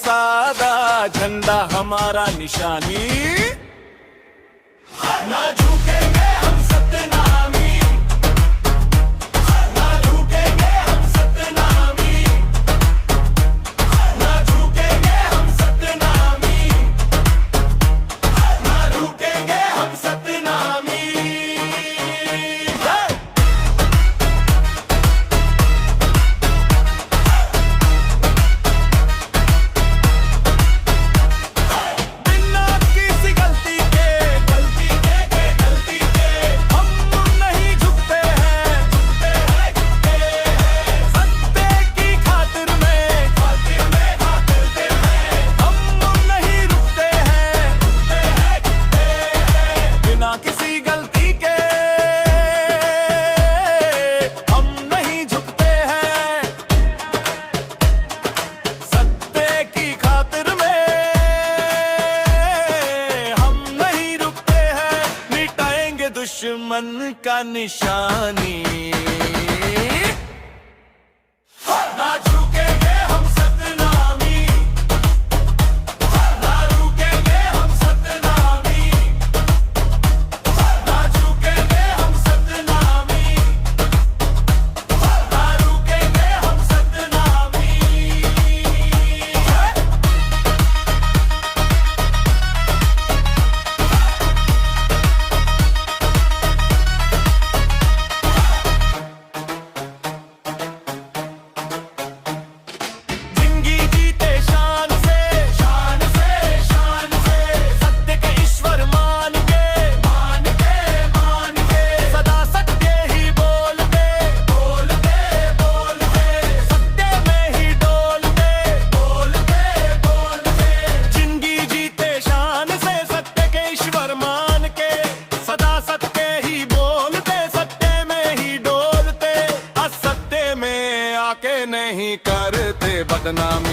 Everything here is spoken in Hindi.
सादा झंडा हमारा निशानी। ना झुकेंगे हम सतनामी, ना झुकेंगे हम सतनामी, ना झुकेंगे हम सतनामी, ना झुकेंगे हम सतनामी। किसी गलती के हम नहीं झुकते हैं, सत्ते की खातिर में हम नहीं रुकते हैं, मिटाएंगे दुश्मन का निशानी। ना झुकेंगे हम सतनामी, ना रुकेंगे हम सतनामी, ना झुकेंगे हम सतनामी, ना रुकेंगे हम सतनामी। जिंदगी जीते शान से, शान से, शान से, सत्य के ईश्वर मान के, मान के, मान के, सदा सत्य ही बोलते, बोलते, बोलते, सत्य में ही डोलते, बोलते, बोलते। जिंदगी जीते शान से, सत्य के ईश्वर मान के, सदा सत्य ही बोलते, सत्य में ही डोलते, असत्य में आके नहीं करते बदनामी।